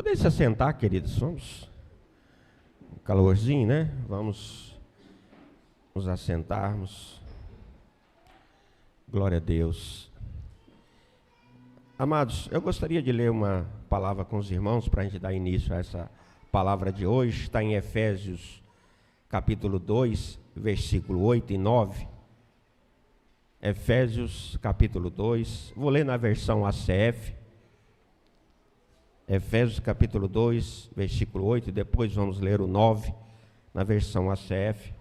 Podem se assentar, queridos. Vamos. Calorzinho, né? Vamos nos assentarmos. Glória a Deus. Amados, eu gostaria de ler uma palavra com os irmãos para a gente dar início a essa palavra de hoje. Está em Efésios, capítulo 2, versículo 8 e 9. Efésios, capítulo 2. Vou ler na versão ACF. Efésios, capítulo 2, versículo 8. Depois vamos ler o 9 na versão ACF.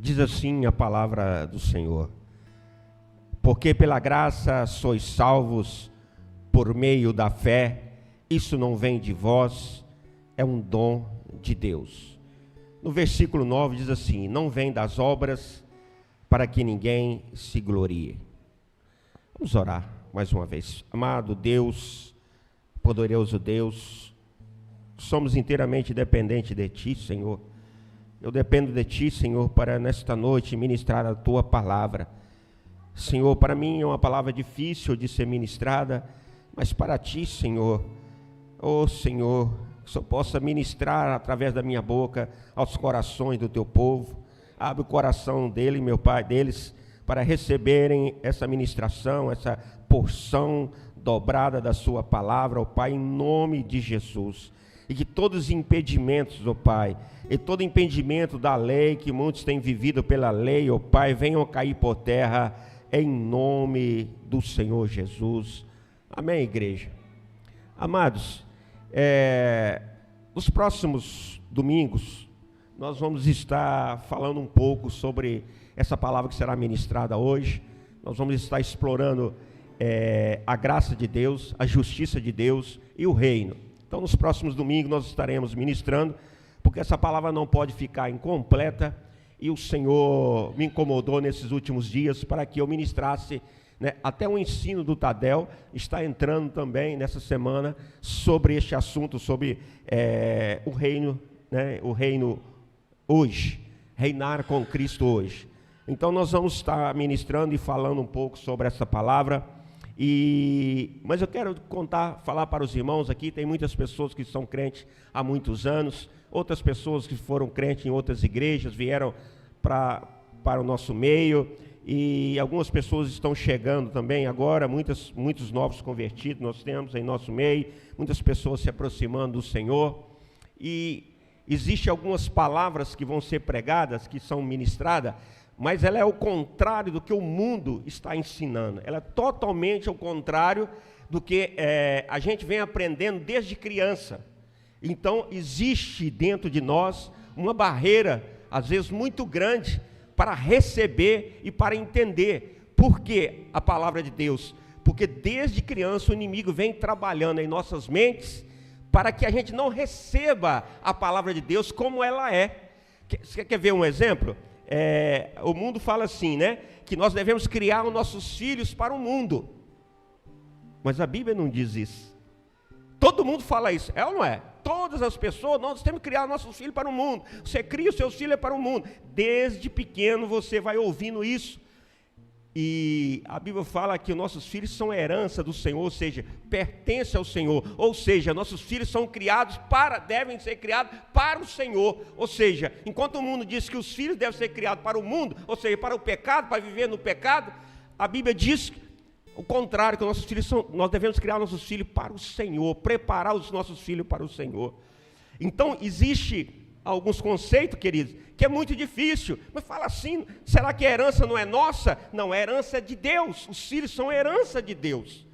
Diz assim a palavra do Senhor: porque pela graça sois salvos por meio da fé, isso não vem de vós, é um dom de Deus. No versículo 9 diz assim: não vem das obras, para que ninguém se glorie. Vamos orar mais uma vez. Amado Deus, poderoso Deus, somos inteiramente dependentes de Ti, Senhor. Eu dependo de Ti, Senhor, para nesta noite ministrar a Tua palavra. Senhor, para mim é uma palavra difícil de ser ministrada, mas para Ti, Senhor, Senhor, que eu possa ministrar através da minha boca aos corações do Teu povo. Abre o coração dele, meu Pai, deles, para receberem essa ministração, essa porção dobrada da Sua palavra, ó Pai, em nome de Jesus. E que todos os impedimentos, ó Pai, e todo impedimento da lei, que muitos têm vivido pela lei, ó Pai, venham cair por terra, em nome do Senhor Jesus. Amém, igreja? Amados, nos próximos domingos, nós vamos estar falando um pouco sobre essa palavra que será ministrada hoje. Nós vamos estar explorando a graça de Deus, a justiça de Deus e o reino. Então, nos próximos domingos nós estaremos ministrando, porque essa palavra não pode ficar incompleta, e o Senhor me incomodou nesses últimos dias para que eu ministrasse, né, até o ensino do Tadel está entrando também nessa semana sobre este assunto, sobre o reino, né, o reino hoje, reinar com Cristo hoje. Então nós vamos estar ministrando e falando um pouco sobre essa palavra. Mas eu quero falar para os irmãos aqui, tem muitas pessoas que são crentes há muitos anos, outras pessoas que foram crentes em outras igrejas, vieram para o nosso meio, e algumas pessoas estão chegando também agora, muitos novos convertidos nós temos em nosso meio, muitas pessoas se aproximando do Senhor, e existem algumas palavras que vão ser pregadas, que são ministradas, mas ela é o contrário do que o mundo está ensinando. Ela é totalmente ao contrário do que a gente vem aprendendo desde criança. Então, existe dentro de nós uma barreira, às vezes muito grande, para receber e para entender. Por que a palavra de Deus? Porque desde criança o inimigo vem trabalhando em nossas mentes para que a gente não receba a palavra de Deus como ela é. Você quer ver um exemplo? O mundo fala assim, né? Que nós devemos criar os nossos filhos para o mundo. Mas a Bíblia não diz isso. Todo mundo fala isso, é ou não é? Todas as pessoas, nós temos que criar nossos filhos para o mundo. Você cria os seus filhos para o mundo. Desde pequeno você vai ouvindo isso. E a Bíblia fala que os nossos filhos são herança do Senhor, ou seja, pertence ao Senhor. Ou seja, nossos filhos são criados devem ser criados para o Senhor. Ou seja, enquanto o mundo diz que os filhos devem ser criados para o mundo, ou seja, para o pecado, para viver no pecado, a Bíblia diz o contrário, que nós devemos criar nossos filhos para o Senhor, preparar os nossos filhos para o Senhor. Então, existe alguns conceitos, queridos, que é muito difícil, mas fala assim, será que a herança não é nossa? Não, a herança é de Deus, os filhos são herança de Deus.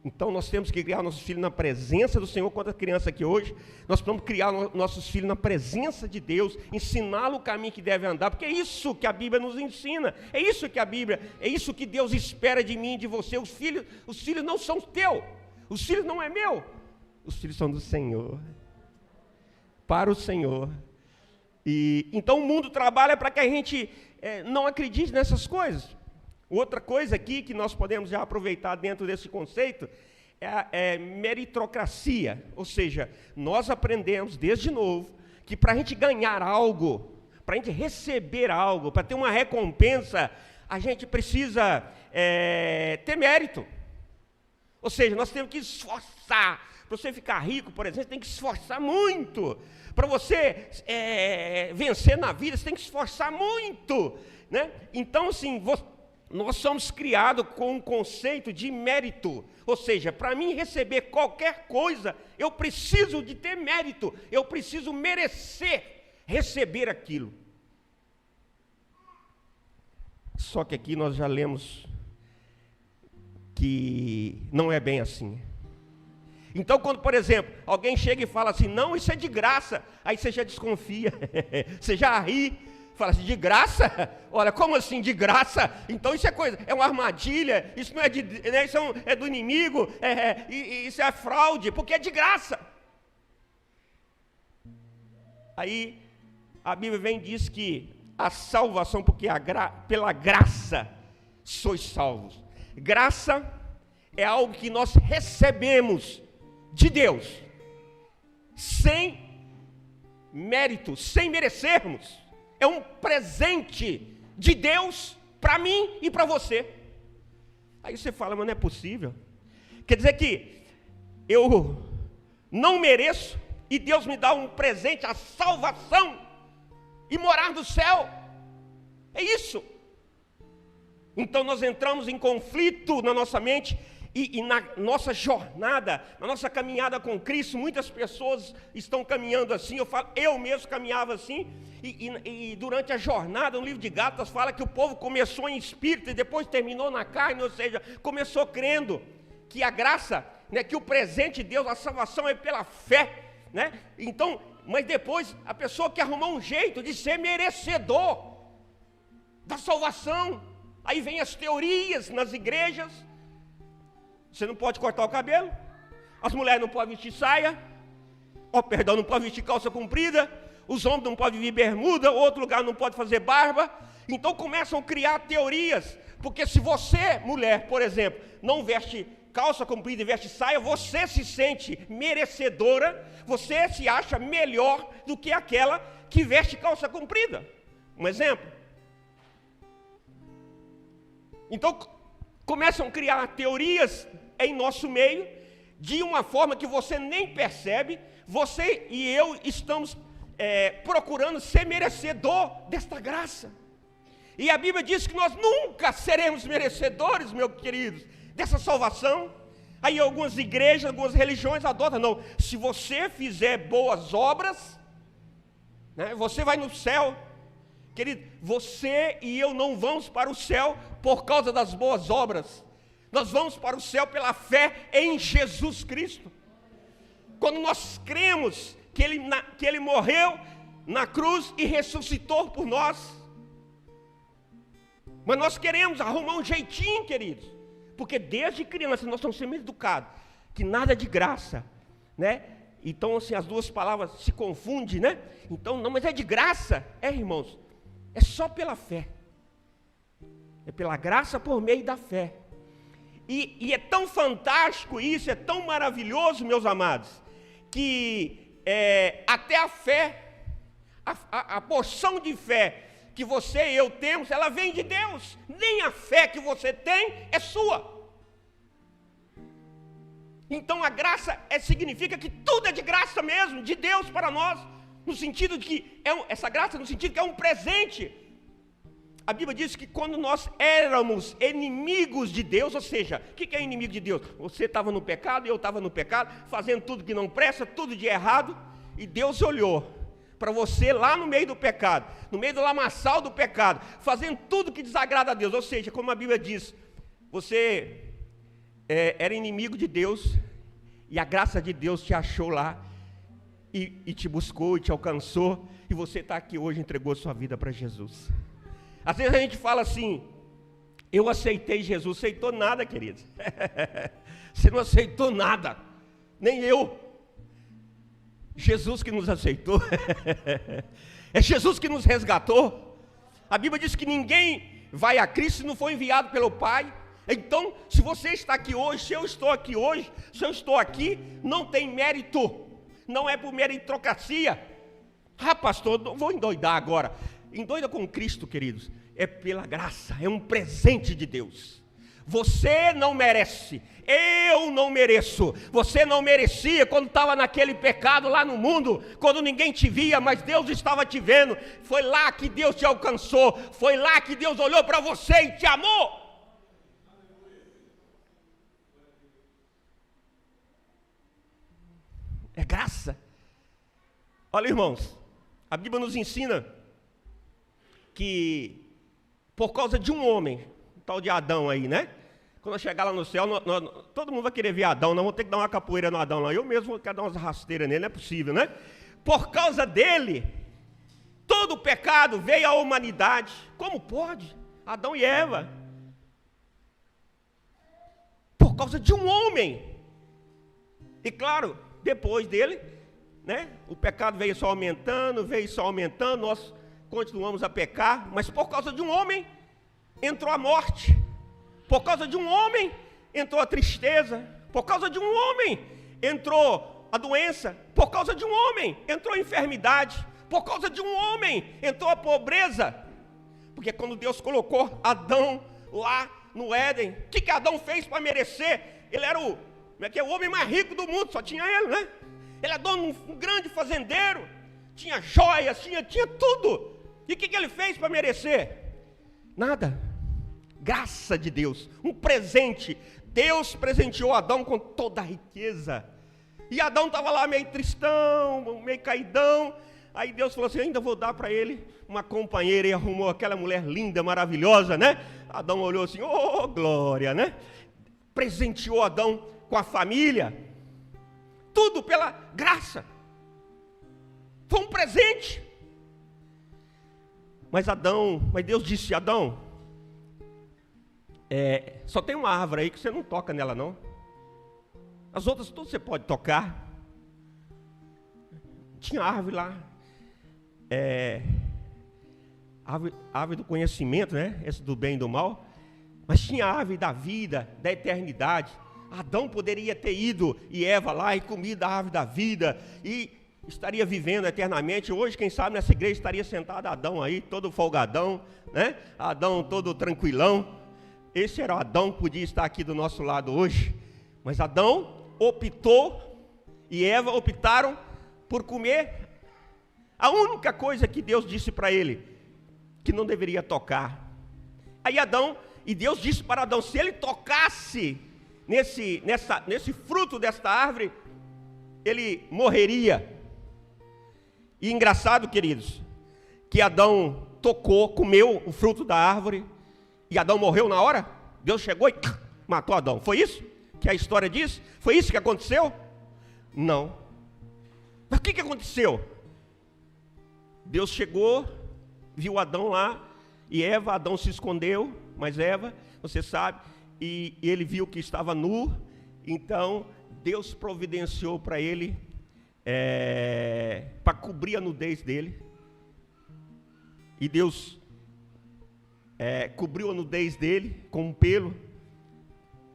Então nós temos que criar nossos filhos na presença do Senhor. Quando a criança aqui hoje, nós precisamos criar nossos filhos na presença de Deus, ensiná-lo o caminho que deve andar, porque é isso que a Bíblia nos ensina, é isso que Deus espera de mim e de você. Os filhos não são teus, os filhos não é meu, os filhos são do Senhor, para o Senhor. E então o mundo trabalha para que a gente não acredite nessas coisas. Outra coisa aqui que nós podemos já aproveitar dentro desse conceito é meritocracia, ou seja, nós aprendemos desde novo que para a gente ganhar algo, para a gente receber algo, para ter uma recompensa, a gente precisa ter mérito. Ou seja, nós temos que esforçar. Para você ficar rico, por exemplo, você tem que esforçar muito. Para você vencer na vida, você tem que esforçar muito, né? Então, assim, nós somos criados com um conceito de mérito. Ou seja, para mim receber qualquer coisa, eu preciso de ter mérito. Eu preciso merecer receber aquilo. Só que aqui nós já lemos que não é bem assim. Então, quando, por exemplo, alguém chega e fala assim, não, isso é de graça, aí você já desconfia, você já ri, fala assim, de graça? Olha, como assim de graça? Então isso é uma armadilha, isso não é isso é do inimigo, isso é fraude, porque é de graça. Aí a Bíblia vem e diz que a salvação, porque pela graça sois salvos. Graça é algo que nós recebemos de Deus, sem mérito, sem merecermos. É um presente de Deus para mim e para você. Aí você fala, mas não é possível. Quer dizer que eu não mereço e Deus me dá um presente, a salvação e morar no céu. É isso. Então nós entramos em conflito na nossa mente e na nossa jornada, na nossa caminhada com Cristo, muitas pessoas estão caminhando assim. Eu mesmo caminhava assim. E durante a jornada, no livro de Gálatas, fala que o povo começou em espírito e depois terminou na carne, ou seja, começou crendo que a graça, né, que o presente de Deus, a salvação é pela fé, né? Então, mas depois a pessoa quer arrumar um jeito de ser merecedor da salvação. Aí vem as teorias nas igrejas. Você não pode cortar o cabelo, as mulheres não podem vestir saia, não podem vestir calça comprida, os homens não podem vir bermuda, outro lugar não pode fazer barba. Então começam a criar teorias, porque se você, mulher, por exemplo, não veste calça comprida e veste saia, você se sente merecedora, você se acha melhor do que aquela que veste calça comprida. Um exemplo. Então começam a criar teorias em nosso meio, de uma forma que você nem percebe. Você e eu estamos procurando ser merecedor desta graça. E a Bíblia diz que nós nunca seremos merecedores, meus queridos, dessa salvação. Aí algumas igrejas, algumas religiões adotam, não, se você fizer boas obras, né, você vai no céu. Querido, você e eu não vamos para o céu por causa das boas obras. Nós vamos para o céu pela fé em Jesus Cristo. Quando nós cremos que Ele morreu na cruz e ressuscitou por nós. Mas nós queremos arrumar um jeitinho, queridos. Porque desde criança nós estamos sendo educados que nada é de graça, né? Então, assim, as duas palavras se confundem, né? Então, não, mas é de graça. Irmãos, é só pela fé. É pela graça por meio da fé. E é tão fantástico isso, é tão maravilhoso, meus amados, que até a fé, a porção de fé que você e eu temos, ela vem de Deus. Nem a fé que você tem é sua. Então a graça significa que tudo é de graça mesmo, de Deus para nós, no sentido de que essa graça, no sentido que é um presente. A Bíblia diz que quando nós éramos inimigos de Deus, ou seja, o que é inimigo de Deus? Você estava no pecado, eu estava no pecado, fazendo tudo que não presta, tudo de errado, e Deus olhou para você lá no meio do pecado, no meio do lamaçal do pecado, fazendo tudo que desagrada a Deus. Ou seja, como a Bíblia diz, você era inimigo de Deus, e a graça de Deus te achou lá, e te buscou, e te alcançou, e você está aqui hoje, entregou sua vida para Jesus. Às vezes a gente fala assim, eu aceitei Jesus. Aceitou nada, querido. Você não aceitou nada, nem eu. Jesus que nos aceitou. É Jesus que nos resgatou. A Bíblia diz que ninguém vai a Cristo se não for enviado pelo Pai. Então, se você está aqui hoje, se eu estou aqui hoje, se eu estou aqui, não tem mérito, não é por meritocracia. Ah, pastor, não vou endoidar agora. Endoida com Cristo, queridos, é pela graça, é um presente de Deus. Você não merece, eu não mereço. Você não merecia quando estava naquele pecado lá no mundo, quando ninguém te via, mas Deus estava te vendo. Foi lá que Deus te alcançou, foi lá que Deus olhou para você e te amou. É graça. Olha, irmãos, a Bíblia nos ensina que por causa de um homem, o tal de Adão aí, né? Quando eu chegar lá no céu, todo mundo vai querer ver Adão, não vou ter que dar uma capoeira no Adão lá. Eu mesmo quero dar umas rasteiras nele, não é possível, né? Por causa dele, todo o pecado veio à humanidade. Como pode? Adão e Eva. Por causa de um homem. E claro, depois dele, né? O pecado veio só aumentando, nós continuamos a pecar, mas por causa de um homem, entrou a morte. Por causa de um homem, entrou a tristeza. Por causa de um homem, entrou a doença. Por causa de um homem, entrou a enfermidade. Por causa de um homem, entrou a pobreza. Porque quando Deus colocou Adão lá no Éden, o que Adão fez para merecer? Ele era o homem mais rico do mundo, só tinha ele, né? Ele era dono de um grande fazendeiro, tinha joias, tinha tudo. E o que ele fez para merecer? Nada. Graça de Deus, um presente. Deus presenteou Adão com toda a riqueza. E Adão estava lá meio tristão, meio caidão. Aí Deus falou assim, ainda vou dar para ele uma companheira. E arrumou aquela mulher linda, maravilhosa, né? Adão olhou assim, oh glória, né? Presenteou Adão com a família. Tudo pela graça. Foi um presente. Mas Deus disse, Adão, só tem uma árvore aí que você não toca nela não. As outras todas você pode tocar. Tinha árvore lá, árvore do conhecimento, né? Esse do bem e do mal. Mas tinha a árvore da vida, da eternidade. Adão poderia ter ido e Eva lá e comido a árvore da vida e estaria vivendo eternamente. Hoje, quem sabe, nessa igreja estaria sentado Adão aí, todo folgadão, né? Adão todo tranquilão. Esse era o Adão que podia estar aqui do nosso lado hoje. Mas Adão optou e Eva optaram por comer a única coisa que Deus disse para ele, que não deveria tocar. Aí Deus disse para Adão, se ele tocasse nesse fruto desta árvore, ele morreria. E engraçado, queridos, que Adão tocou, comeu o fruto da árvore, e Adão morreu na hora. Deus chegou e matou Adão. Foi isso que a história diz? Foi isso que aconteceu? Não. Mas o que aconteceu? Deus chegou, viu Adão lá, e Eva, Adão se escondeu, mas Eva, você sabe, e ele viu que estava nu, então Deus providenciou para ele, para cobrir a nudez dele, e Deus cobriu a nudez dele com um pelo.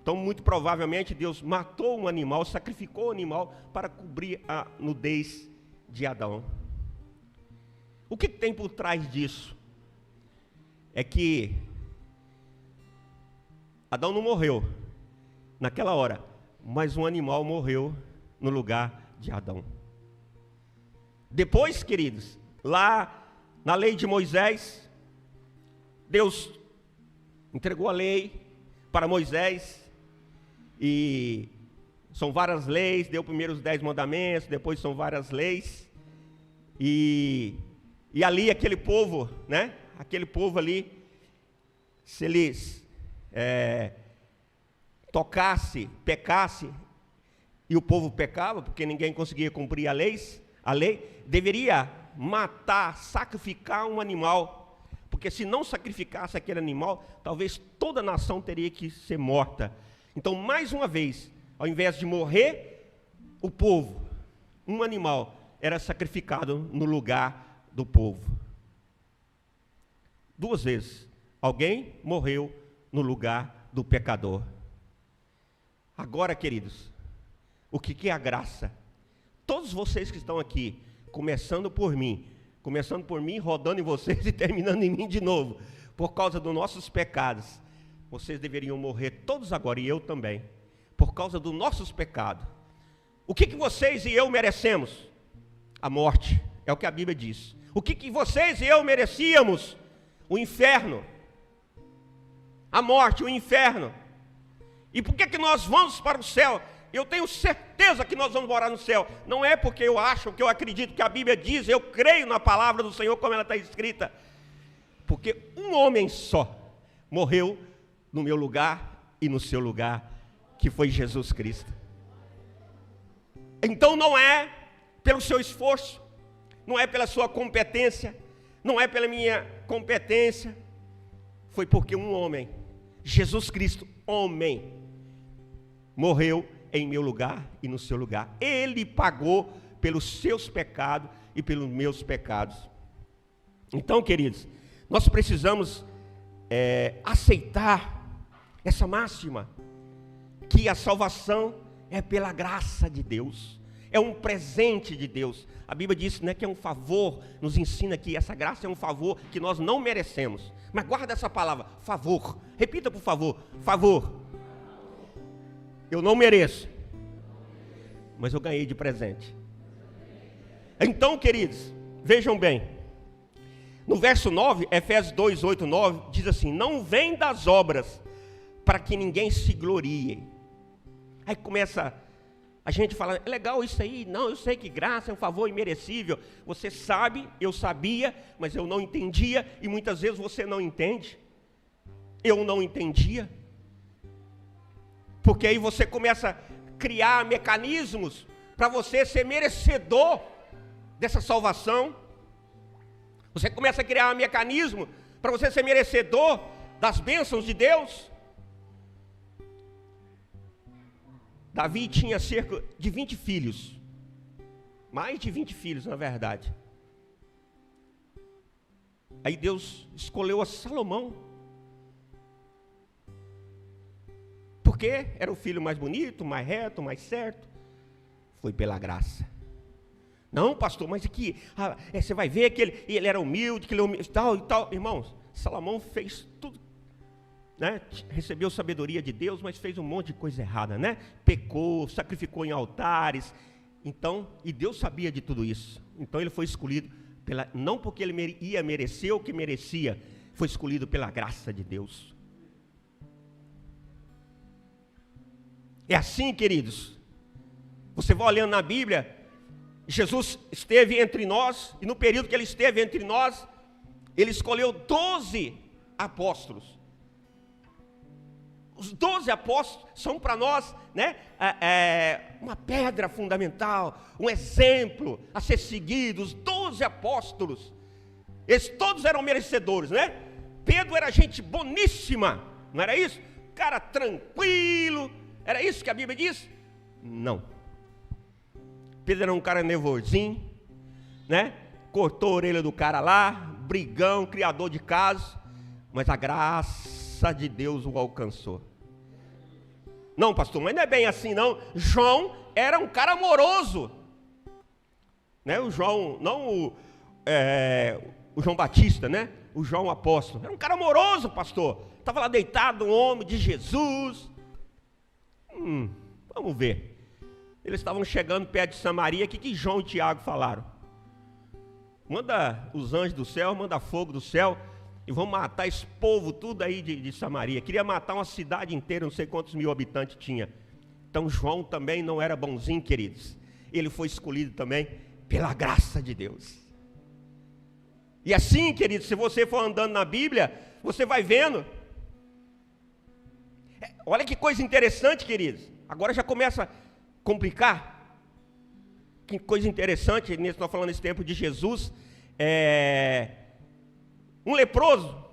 Então muito provavelmente Deus matou um animal, sacrificou o animal para cobrir a nudez de Adão. O que tem por trás disso? É que Adão não morreu naquela hora, mas um animal morreu no lugar de Adão. Depois, queridos, lá na lei de Moisés, Deus entregou a lei para Moisés, e são várias leis, deu primeiro os 10 mandamentos, depois são várias leis, e ali aquele povo, né? Aquele povo ali, se eles tocasse, pecasse, e o povo pecava, porque ninguém conseguia cumprir a lei, deveria matar, sacrificar um animal, porque se não sacrificasse aquele animal, talvez toda a nação teria que ser morta. Então, mais uma vez, ao invés de morrer o povo, um animal era sacrificado no lugar do povo. 2 vezes, alguém morreu no lugar do pecador. Agora, queridos, o que é a graça? Todos vocês que estão aqui, começando por mim, rodando em vocês e terminando em mim de novo, por causa dos nossos pecados, vocês deveriam morrer todos agora, e eu também, por causa dos nossos pecados. O que vocês e eu merecemos? A morte, é o que a Bíblia diz. O que vocês e eu merecíamos? O inferno. A morte, o inferno. E por que nós vamos para o céu? Eu tenho certeza que nós vamos morar no céu. Não é porque eu acho, que eu acredito que a Bíblia diz, eu creio na palavra do Senhor como ela está escrita. Porque um homem só morreu no meu lugar e no seu lugar, que foi Jesus Cristo. Então não é pelo seu esforço, não é pela sua competência, não é pela minha competência, foi porque um homem, Jesus Cristo, homem, morreu em meu lugar e no seu lugar. Ele pagou pelos seus pecados e pelos meus pecados. Então, queridos, nós precisamos aceitar essa máxima, que a salvação é pela graça de Deus, é um presente de Deus. A Bíblia diz, né, que é um favor, nos ensina que essa graça é um favor que nós não merecemos. Mas guarda essa palavra, favor. Repita, por favor, favor. Eu não mereço, mas eu ganhei de presente. Então, queridos, vejam bem, no verso 9, Efésios 2, 8, 9, diz assim: não vem das obras, para que ninguém se glorie. Aí começa a gente fala, é legal isso aí, não, eu sei que graça é um favor imerecível. Você sabe, eu sabia, mas eu não entendia, e muitas vezes você não entende. Eu não entendia. Porque aí você começa a criar mecanismos para você ser merecedor dessa salvação. Você começa a criar um mecanismo para você ser merecedor das bênçãos de Deus. Davi tinha cerca de 20 filhos. Mais de 20 filhos, na verdade. Aí Deus escolheu a Salomão. Porque era o filho mais bonito, mais reto, mais certo. Foi pela graça. Não, pastor, mas aqui, você vai ver que ele era humilde, que ele tal e tal. Irmãos, Salomão fez tudo, né? Recebeu sabedoria de Deus, mas fez um monte de coisa errada, né? Pecou, sacrificou em altares. Então, e Deus sabia de tudo isso. Então ele foi escolhido, não porque ele ia merecer o que merecia, foi escolhido pela graça de Deus. É assim, queridos. Você vai olhando na Bíblia, Jesus esteve entre nós, e no período que ele esteve entre nós, ele escolheu 12 apóstolos. Os 12 apóstolos são para nós, né, uma pedra fundamental, um exemplo a ser seguido. Os 12 apóstolos, eles todos eram merecedores, né? Pedro era gente boníssima, não era isso? Cara tranquilo, era isso que a Bíblia diz? Não. Pedro era um cara nervosinho, né? Cortou a orelha do cara lá, brigão, criador de casos, mas a graça de Deus o alcançou. Não, pastor, mas não é bem assim não. João era um cara amoroso, né? O João, não o João Batista, né? O João apóstolo, era um cara amoroso, pastor. Estava lá deitado, um homem de Jesus. Vamos ver. Eles estavam chegando perto de Samaria. O que João e Tiago falaram? Manda os anjos do céu, manda fogo do céu, e vão matar esse povo tudo aí de Samaria. Queria matar uma cidade inteira, não sei quantos mil habitantes tinha. Então João também não era bonzinho, queridos. Ele foi escolhido também pela graça de Deus. E assim, queridos, se você for andando na Bíblia, você vai vendo. Olha que coisa interessante, queridos. Agora já começa a complicar. Que coisa interessante, nós estamos falando nesse tempo de Jesus. Um leproso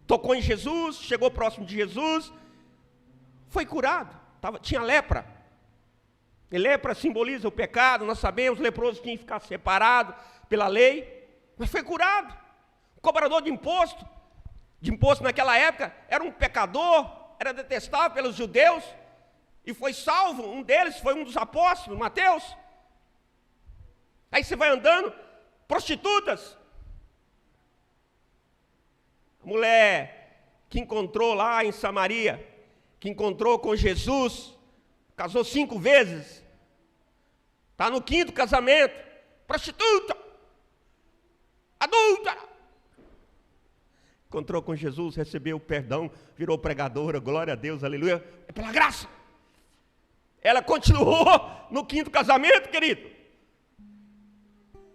tocou em Jesus, chegou próximo de Jesus, foi curado, tinha lepra. E lepra simboliza o pecado, nós sabemos, os leprosos tinham que ficar separados pela lei, mas foi curado. O cobrador de imposto de imposto naquela época, era um pecador, era detestável pelos judeus, e foi salvo. Um deles foi um dos apóstolos, Mateus. Aí você vai andando, prostitutas. A mulher que encontrou lá em Samaria, que encontrou com Jesus, casou 5 vezes, está no 5º casamento, prostituta, adúltera. Encontrou com Jesus, recebeu o perdão, virou pregadora, glória a Deus, aleluia, é pela graça. Ela continuou no 5º casamento, querido.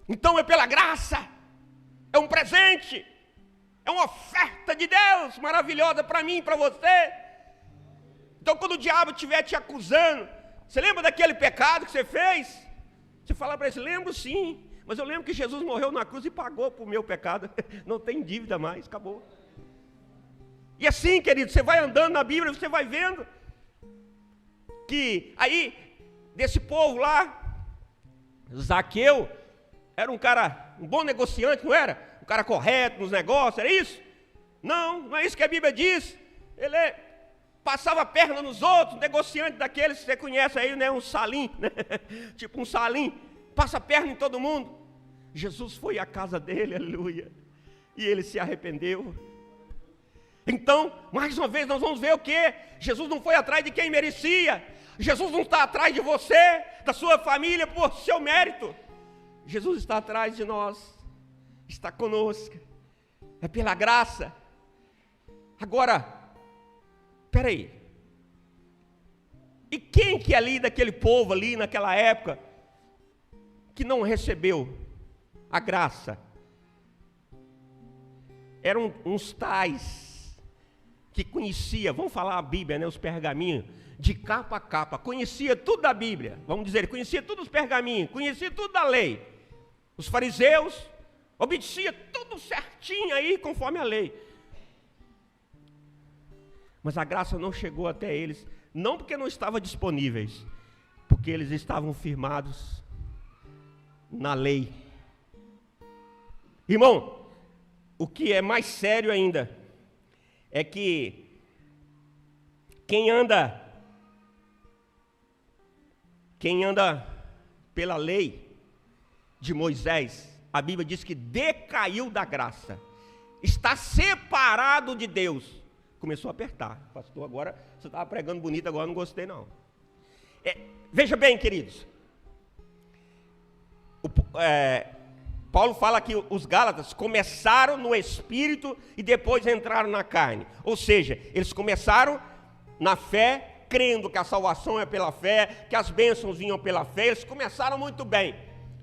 Então é pela graça, é um presente, é uma oferta de Deus maravilhosa para mim e para você. Então quando o diabo estiver te acusando, você lembra daquele pecado que você fez? Você fala para ele, lembro sim, mas eu lembro que Jesus morreu na cruz e pagou por meu pecado, não tem dívida mais, acabou. E assim, querido, você vai andando na Bíblia, você vai vendo que aí, desse povo lá, Zaqueu, era um cara, um bom negociante, não era? Um cara correto nos negócios, era isso? Não é isso que a Bíblia diz. Ele passava a perna nos outros, negociante daqueles que você conhece aí, né? Um salim, né? Tipo um salim, passa a perna em todo mundo. Jesus foi à casa dele, aleluia, e ele se arrependeu. Então, mais uma vez, nós vamos ver o que? Jesus não foi atrás de quem merecia. Jesus não está atrás de você, da sua família, por seu mérito. Jesus está atrás de nós, está conosco, é pela graça. Agora, espera aí, e quem que ali daquele povo ali naquela época, que não recebeu a graça? Eram uns tais, que conhecia, vamos falar a Bíblia, né, os pergaminhos, de capa a capa, conhecia tudo da Bíblia, vamos dizer, conhecia tudo os pergaminhos, conhecia tudo da lei. Os fariseus obedeciam tudo certinho aí, conforme a lei. Mas a graça não chegou até eles, não porque não estavam disponíveis, porque eles estavam firmados na lei. Irmão, o que é mais sério ainda, é que quem anda pela lei de Moisés, a Bíblia diz que decaiu da graça, está separado de Deus. Começou a apertar, pastor, agora você estava pregando bonito, agora não gostei não. Veja bem, queridos, Paulo fala que os Gálatas começaram no Espírito e depois entraram na carne. Ou seja, eles começaram na fé, crendo que a salvação é pela fé, que as bênçãos vinham pela fé. Eles começaram muito bem.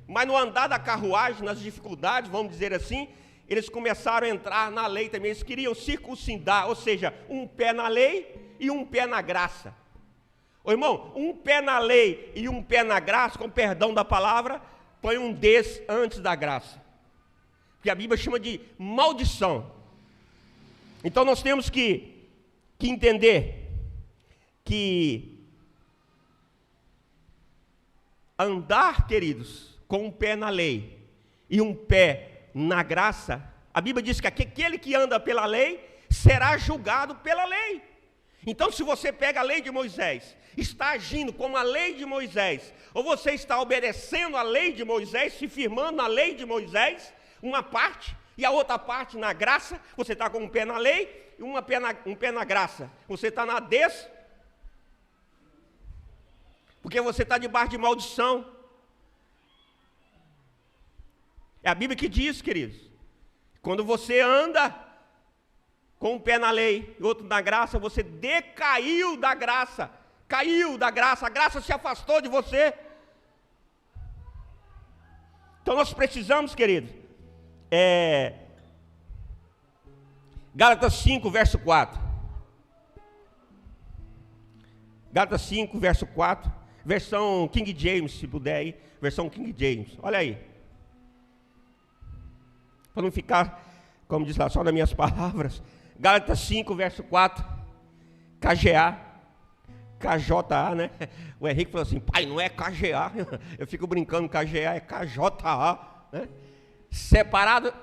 Mas no andar da carruagem, nas dificuldades, vamos dizer assim, eles começaram a entrar na lei também. Eles queriam circuncidar, ou seja, um pé na lei e um pé na graça. Ô irmão, um pé na lei e um pé na graça, com perdão da palavra, põe um des antes da graça, que a Bíblia chama de maldição. Então nós temos que entender que andar, queridos, com um pé na lei e um pé na graça, a Bíblia diz que aquele que anda pela lei será julgado pela lei. Então, se você pega a lei de Moisés, está agindo como a lei de Moisés, ou você está obedecendo a lei de Moisés, se firmando na lei de Moisés, uma parte, e a outra parte na graça, você está com um pé na lei e um pé na graça. Você está na des, porque você está debaixo de maldição. É a Bíblia que diz, queridos, quando você anda com um pé na lei e outro na graça, você decaiu da graça, caiu da graça, a graça se afastou de você. Então nós precisamos, queridos, Gálatas 5, verso 4. Gálatas 5, verso 4, versão King James, se puder aí, versão King James, olha aí. Para não ficar, como diz lá, só nas minhas palavras, Gálatas 5, verso 4, KGA, KJA, né? O Henrique falou assim, pai, não é KGA, eu fico brincando, KGA é KJA, né? Separado,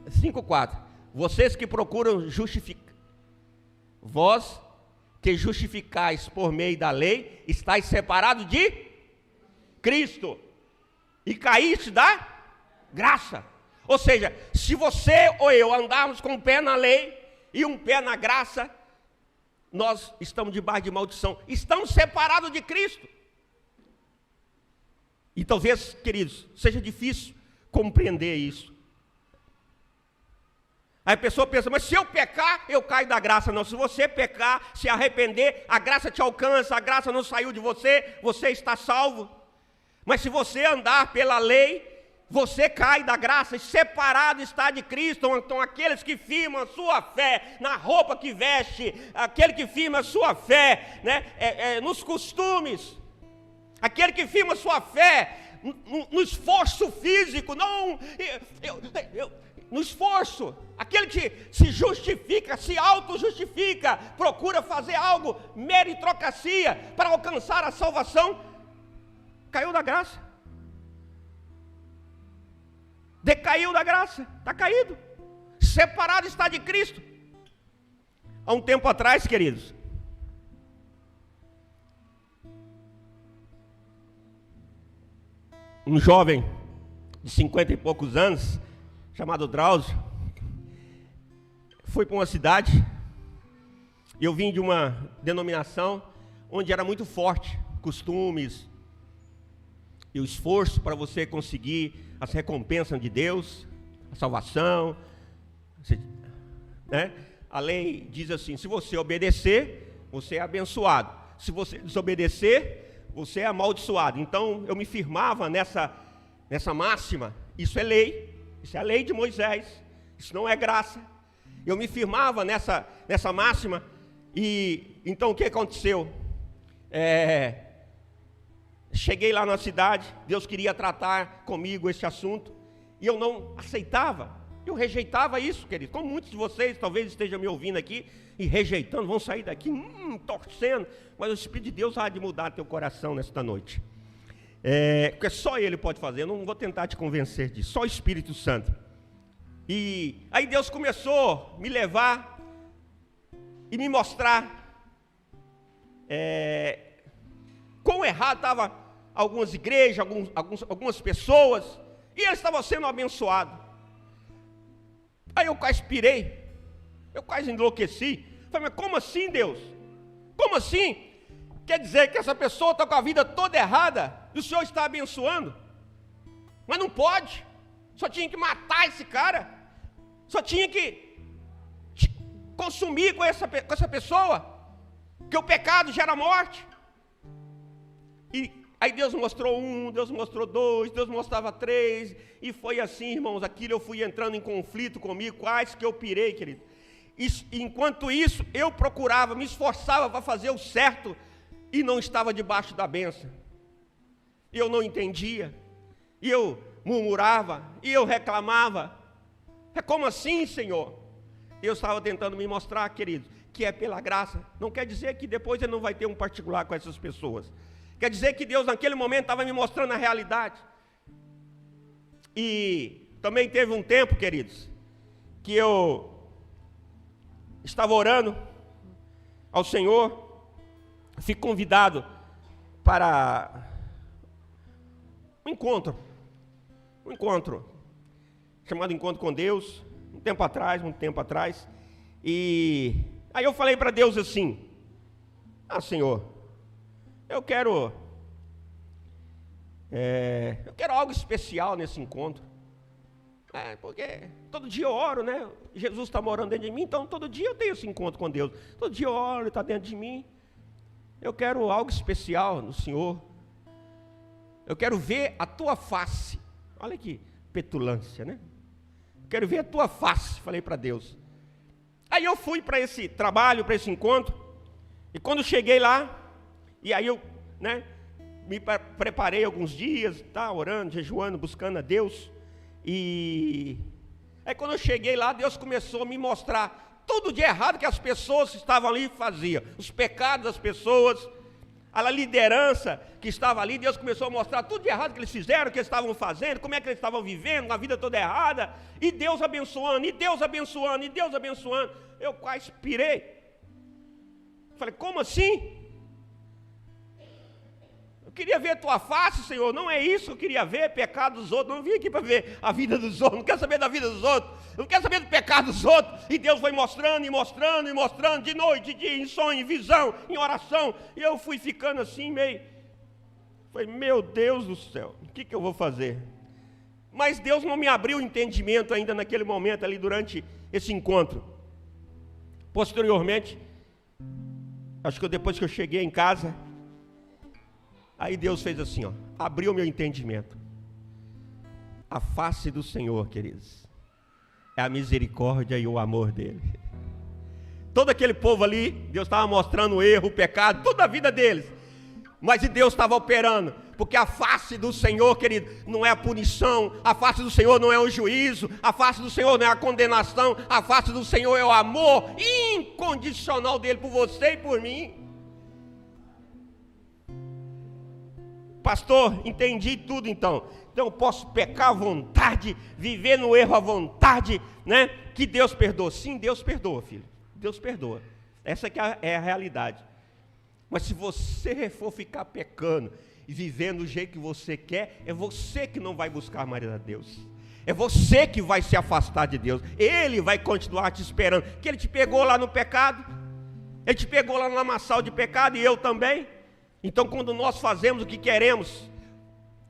5, 4, Vocês que procuram justificar, vós que justificais por meio da lei, estáis separados de Cristo e caíste da graça. Ou seja, se você ou eu andarmos com um pé na lei e um pé na graça, nós estamos debaixo de maldição, estamos separados de Cristo. E talvez, queridos, seja difícil compreender isso. Aí a pessoa pensa, mas se eu pecar, eu caio da graça. Não, se você pecar, se arrepender, a graça te alcança, a graça não saiu de você, você está salvo. Mas se você andar pela lei, você cai da graça, e separado está de Cristo. Então aqueles que firmam a sua fé na roupa que veste, aquele que firma a sua fé, né, nos costumes, aquele que firma a sua fé no esforço físico, não, no esforço, aquele que se justifica, se auto-justifica, procura fazer algo, meritocracia, para alcançar a salvação, caiu da graça, decaiu da graça, está caído, separado está de Cristo. Há um tempo atrás, queridos, um jovem de 50 e poucos anos, chamado Drauzio, foi para uma cidade. Eu vim de uma denominação onde era muito forte costumes e o esforço para você conseguir as recompensas de Deus, a salvação, né? A lei diz assim: se você obedecer, você é abençoado, se você desobedecer, você é amaldiçoado. Então eu me firmava nessa máxima. Isso é lei, isso é a lei de Moisés, isso não é graça. Eu me firmava nessa máxima. E então o que aconteceu? Cheguei lá na cidade, Deus queria tratar comigo esse assunto, e eu não aceitava, eu rejeitava isso, querido. Como muitos de vocês talvez estejam me ouvindo aqui e rejeitando, vão sair daqui torcendo, mas o Espírito de Deus há de mudar teu coração nesta noite. Porque só Ele pode fazer, eu não vou tentar te convencer disso, só o Espírito Santo. E aí Deus começou a me levar e me mostrar quão errado estavam algumas igrejas, algumas pessoas, e eles estavam sendo abençoados. Aí eu quase pirei, eu quase enlouqueci. Falei, mas como assim, Deus? Como assim? Quer dizer que essa pessoa está com a vida toda errada e o Senhor está abençoando? Mas não pode. Só tinha que matar esse cara. Só tinha que consumir com essa pessoa. Porque o pecado gera morte. E aí Deus mostrou um, Deus mostrou dois, Deus mostrava três. E foi assim, irmãos, aquilo eu fui entrando em conflito comigo, quase que eu pirei, querido. Enquanto isso, eu procurava, me esforçava para fazer o certo e não estava debaixo da bênção. Eu não entendia, e eu murmurava, e eu reclamava. Como assim, Senhor? Eu estava tentando me mostrar, querido, que é pela graça. Não quer dizer que depois ele não vai ter um particular com essas pessoas. Quer dizer que Deus naquele momento estava me mostrando a realidade. E também teve um tempo, queridos, que eu estava orando ao Senhor, fui convidado para um encontro chamado Encontro com Deus, muito tempo atrás, e aí eu falei para Deus assim: Senhor, eu quero algo especial nesse encontro, porque todo dia eu oro, né? Jesus está morando dentro de mim, então todo dia eu tenho esse encontro com Deus, todo dia eu oro, Ele está dentro de mim. Eu quero algo especial no Senhor, eu quero ver a tua face. Olha que petulância, né? Eu quero ver a tua face, falei para Deus. Aí eu fui para esse trabalho, para esse encontro, e quando cheguei lá, e aí eu, me preparei alguns dias, orando, jejuando, buscando a Deus. E aí quando eu cheguei lá, Deus começou a me mostrar tudo de errado que as pessoas estavam ali faziam, os pecados das pessoas, A liderança que estava ali, Deus começou a mostrar tudo de errado que eles fizeram, o que eles estavam fazendo, como é que eles estavam vivendo, a vida toda errada, e Deus abençoando, e Deus abençoando, e Deus abençoando. Eu quase pirei. Falei, como assim? Eu queria ver a tua face, Senhor, não é isso que eu queria ver, pecado dos outros, não vim aqui para ver a vida dos outros, não quero saber da vida dos outros, não quero saber do pecado dos outros. E Deus foi mostrando, e mostrando, e mostrando, de noite, de dia, em sonho, em visão, em oração, e eu fui ficando assim, meio, falei, meu Deus do céu, o que eu vou fazer? Mas Deus não me abriu o entendimento ainda naquele momento ali, durante esse encontro. Posteriormente, acho que depois que eu cheguei em casa, aí Deus fez assim, ó, abriu o meu entendimento. A face do Senhor, queridos, é a misericórdia e o amor dele. Todo aquele povo ali, Deus estava mostrando o erro, o pecado, toda a vida deles. Mas Deus estava operando, porque a face do Senhor, querido, não é a punição, a face do Senhor não é o juízo, a face do Senhor não é a condenação, a face do Senhor é o amor incondicional dele por você e por mim. Pastor, entendi tudo então. Então eu posso pecar à vontade, viver no erro à vontade, né? Que Deus perdoa. Sim, Deus perdoa, filho. Deus perdoa. Essa que é a realidade. Mas se você for ficar pecando e vivendo do jeito que você quer, é você que não vai buscar mais a Deus. É você que vai se afastar de Deus. Ele vai continuar te esperando. Que Ele te pegou lá no pecado. Ele te pegou lá no lamaçal de pecado, e eu também. Então, quando nós fazemos o que queremos,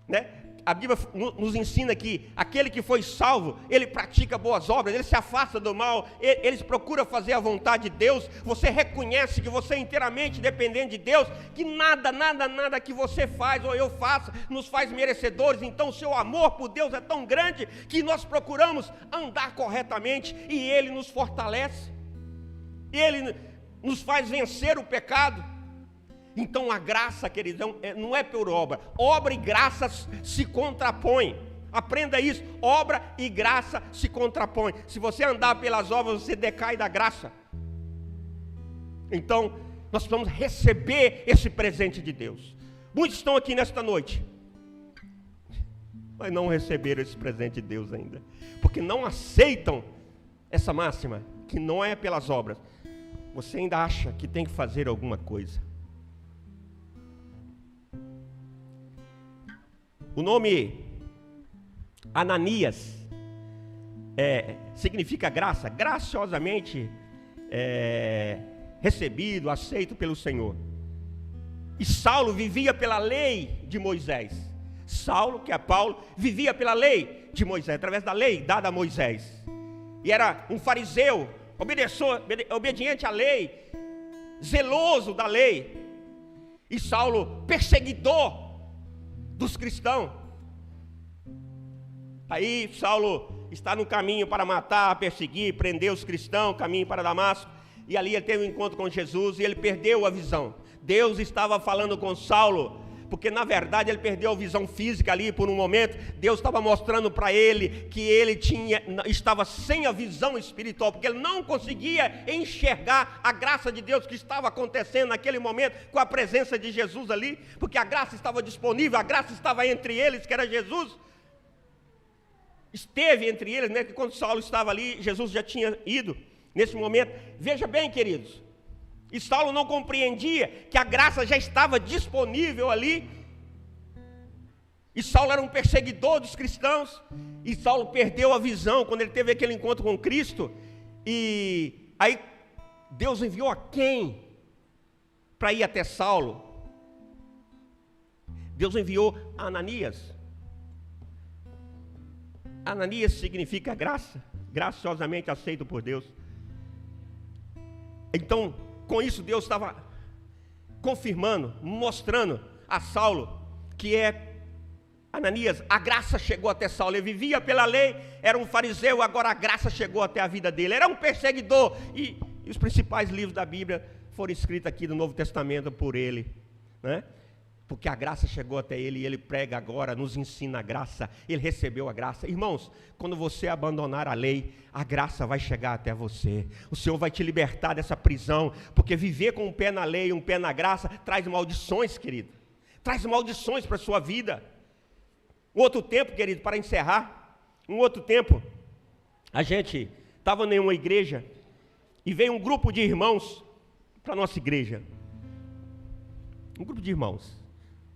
né? A Bíblia nos ensina que aquele que foi salvo, ele pratica boas obras, ele se afasta do mal, ele procura fazer a vontade de Deus. Você reconhece que você é inteiramente dependente de Deus, que nada que você faz ou eu faça nos faz merecedores. Então o seu amor por Deus é tão grande que nós procuramos andar corretamente, e Ele nos fortalece, Ele nos faz vencer o pecado. Então a graça, queridão, não é por obra. Obra e graça se contrapõem. Aprenda isso. Obra e graça se contrapõem. Se você andar pelas obras, você decai da graça. Então, nós precisamos receber esse presente de Deus. Muitos estão aqui nesta noite, mas não receberam esse presente de Deus ainda, porque não aceitam essa máxima, que não é pelas obras. Você ainda acha que tem que fazer alguma coisa. O nome Ananias significa graça, graciosamente recebido, aceito pelo Senhor. E Saulo vivia pela lei de Moisés. Saulo, que é Paulo, vivia pela lei de Moisés, através da lei dada a Moisés. E era um fariseu, obediente à lei, zeloso da lei. E Saulo, perseguidor dos cristãos. Aí Saulo está no caminho para matar, perseguir, prender os cristãos, caminho para Damasco, e ali ele teve um encontro com Jesus e ele perdeu a visão. Deus estava falando com Saulo, porque na verdade ele perdeu a visão física ali por um momento. Deus estava mostrando para ele que ele estava sem a visão espiritual, porque ele não conseguia enxergar a graça de Deus que estava acontecendo naquele momento, com a presença de Jesus ali, porque a graça estava disponível, a graça estava entre eles, que era Jesus. Esteve entre eles, né? Que quando Saulo estava ali, Jesus já tinha ido nesse momento. Veja bem, queridos, e Saulo não compreendia que a graça já estava disponível ali. E Saulo era um perseguidor dos cristãos. E Saulo perdeu a visão quando ele teve aquele encontro com Cristo. E aí Deus enviou a quem para ir até Saulo? Deus enviou a Ananias. Ananias significa graça, graciosamente aceito por Deus. Então, com isso Deus estava confirmando, mostrando a Saulo que Ananias, a graça chegou até Saulo. Ele vivia pela lei, era um fariseu, agora a graça chegou até a vida dele. Era um perseguidor, e os principais livros da Bíblia foram escritos aqui do Novo Testamento por ele, né? porque a graça chegou até ele e ele prega agora, nos ensina a graça, ele recebeu a graça. Irmãos, quando você abandonar a lei, a graça vai chegar até você, o Senhor vai te libertar dessa prisão, porque viver com um pé na lei e um pé na graça, traz maldições, querido, traz maldições para a sua vida. Um outro tempo, querido, para encerrar, um outro tempo, a gente estava em uma igreja, e veio um grupo de irmãos para a nossa igreja, um grupo de irmãos,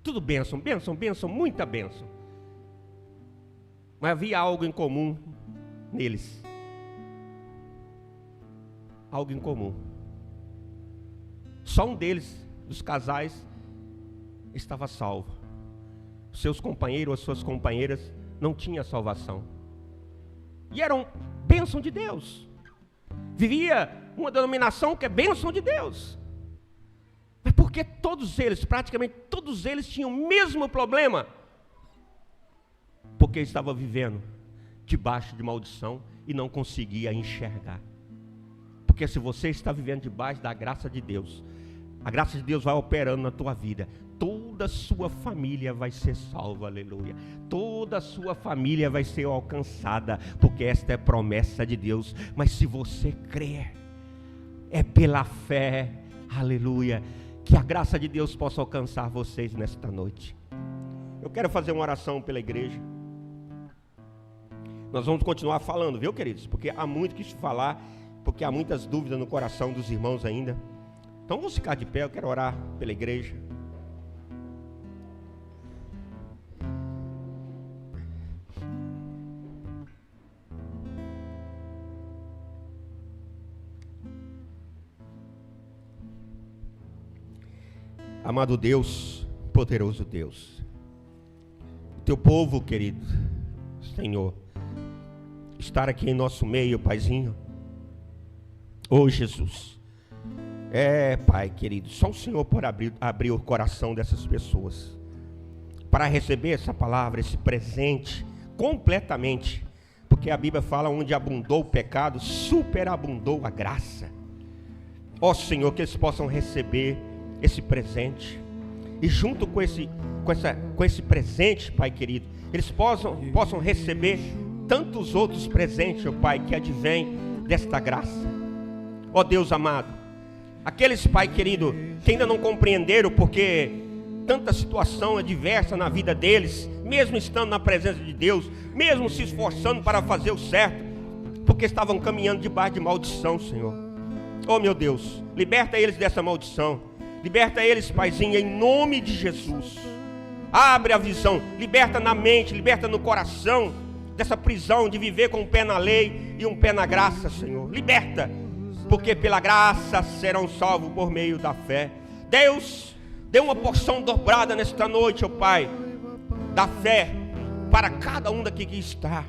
tudo bênção, bênção, bênção, muita bênção. Mas havia algo em comum neles. Algo em comum. Só um deles, dos casais, estava salvo. Seus companheiros ou suas companheiras não tinham salvação. E eram bênção de Deus. Vivia uma denominação que é bênção de Deus. Mas porque todos eles, praticamente todos eles, tinham o mesmo problema? Porque estavam vivendo debaixo de maldição e não conseguia enxergar. Porque se você está vivendo debaixo da graça de Deus, a graça de Deus vai operando na tua vida, toda a sua família vai ser salva, aleluia. Toda a sua família vai ser alcançada, porque esta é promessa de Deus. Mas se você crer, é pela fé, aleluia, que a graça de Deus possa alcançar vocês nesta noite. Eu quero fazer uma oração pela igreja. Nós vamos continuar falando, viu, queridos? Porque há muito que se falar, porque há muitas dúvidas no coração dos irmãos ainda. Então vamos ficar de pé, eu quero orar pela igreja. Amado Deus, poderoso Deus, o teu povo, querido Senhor, estar aqui em nosso meio, Paizinho, Jesus, Pai querido, só o Senhor pode abrir o coração dessas pessoas, para receber essa palavra, esse presente, completamente, porque a Bíblia fala, onde abundou o pecado, superabundou a graça. Senhor, que eles possam receber esse presente, e junto com esse presente, Pai querido, eles possam receber tantos outros presentes, Pai, que advêm desta graça. Deus amado, aqueles, Pai querido, que ainda não compreenderam, porque tanta situação adversa na vida deles, mesmo estando na presença de Deus, mesmo se esforçando para fazer o certo, porque estavam caminhando debaixo de maldição, Senhor. Meu Deus, liberta eles dessa maldição. Liberta eles, Paizinho, em nome de Jesus. Abre a visão, liberta na mente, liberta no coração dessa prisão de viver com um pé na lei e um pé na graça, Senhor. Liberta, porque pela graça serão salvos por meio da fé. Deus, dê uma porção dobrada nesta noite, Pai, da fé para cada um daqui que está.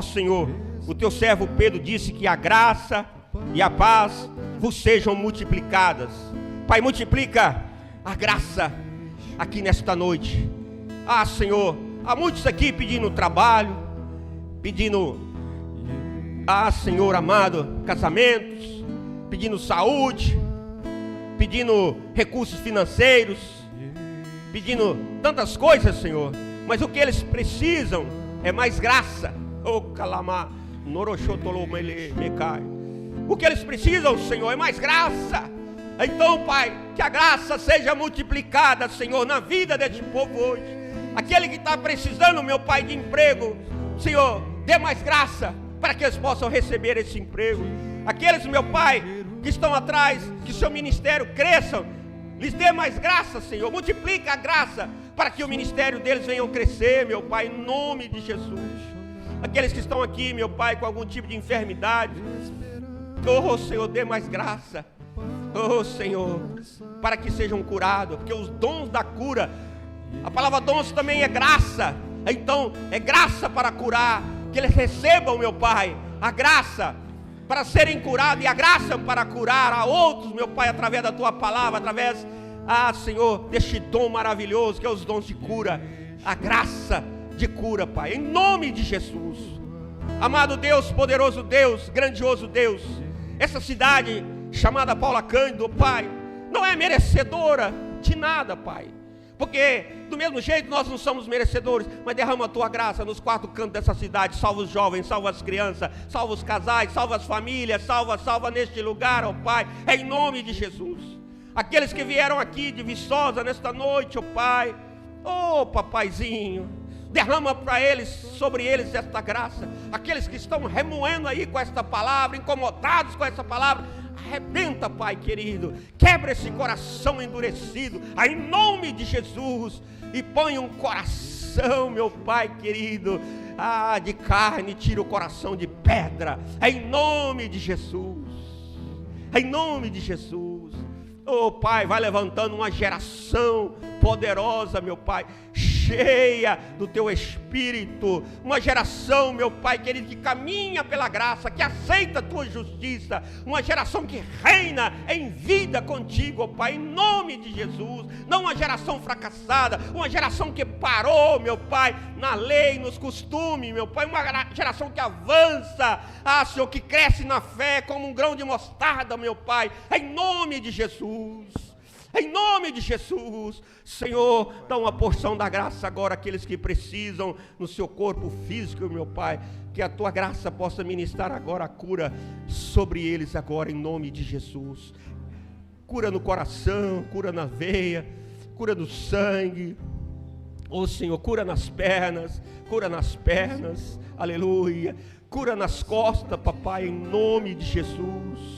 Senhor, o teu servo Pedro disse que a graça e a paz vos sejam multiplicadas. Pai, multiplica a graça aqui nesta noite. Senhor, há muitos aqui pedindo trabalho, pedindo, Senhor amado, casamentos, pedindo saúde, pedindo recursos financeiros, pedindo tantas coisas, Senhor. Mas o que eles precisam é mais graça. O que eles precisam, Senhor, é mais graça. Então, Pai, que a graça seja multiplicada, Senhor, na vida deste povo hoje. Aquele que está precisando, meu Pai, de emprego, Senhor, dê mais graça para que eles possam receber esse emprego. Aqueles, meu Pai, que estão atrás, que seu ministério cresça, lhes dê mais graça, Senhor. Multiplica a graça para que o ministério deles venha a crescer, meu Pai, em nome de Jesus. Aqueles que estão aqui, meu Pai, com algum tipo de enfermidade, Senhor, dê mais graça. Senhor, para que sejam curados, porque os dons da cura, a palavra dons também é graça. Então é graça para curar, que eles recebam, meu Pai, a graça para serem curados, e a graça para curar a outros, meu Pai, através da tua palavra, através, Senhor, deste dom maravilhoso que é os dons de cura, a graça de cura, Pai, em nome de Jesus. Amado Deus, poderoso Deus, grandioso Deus, essa cidade chamada Paula Cândido, Pai, não é merecedora de nada, Pai, Porque do mesmo jeito nós não somos merecedores, mas derrama a tua graça nos 4 cantos dessa cidade. Salva os jovens, salva as crianças, salva os casais, salva as famílias, salva neste lugar, ó Pai, em nome de Jesus. Aqueles que vieram aqui de Viçosa nesta noite, ó Pai, ó Papaizinho, derrama para eles, sobre eles esta graça. Aqueles que estão remoendo aí com esta palavra, incomodados com essa palavra, arrebenta, Pai querido, quebra esse coração endurecido, em nome de Jesus, e põe um coração, meu Pai querido, de carne, tira o coração de pedra, em nome de Jesus, em nome de Jesus. Oh Pai, vai levantando uma geração poderosa, meu Pai, cheia do Teu Espírito, uma geração, meu Pai querido, que caminha pela graça, que aceita a Tua justiça, uma geração que reina em vida contigo, oh Pai, em nome de Jesus. Não uma geração fracassada, uma geração que parou, meu Pai, na lei, nos costumes, meu Pai, uma geração que avança, Senhor, que cresce na fé como um grão de mostarda, meu Pai, em nome de Jesus. Em nome de Jesus, Senhor, dá uma porção da graça agora àqueles que precisam no seu corpo físico, meu Pai, que a Tua graça possa ministrar agora a cura sobre eles agora, em nome de Jesus. Cura no coração, cura na veia, cura no sangue, oh Senhor, cura nas pernas, aleluia, cura nas costas, papai, em nome de Jesus.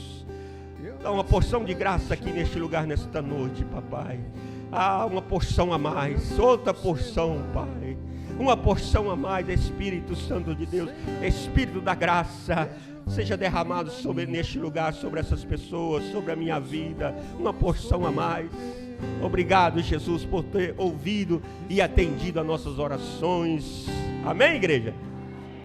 Dá uma porção de graça aqui neste lugar, nesta noite, papai. Uma porção a mais, outra porção, Pai. Uma porção a mais, Espírito Santo de Deus, Espírito da graça, seja derramado neste lugar, sobre essas pessoas, sobre a minha vida. Uma porção a mais. Obrigado, Jesus, por ter ouvido e atendido a nossas orações. Amém, igreja?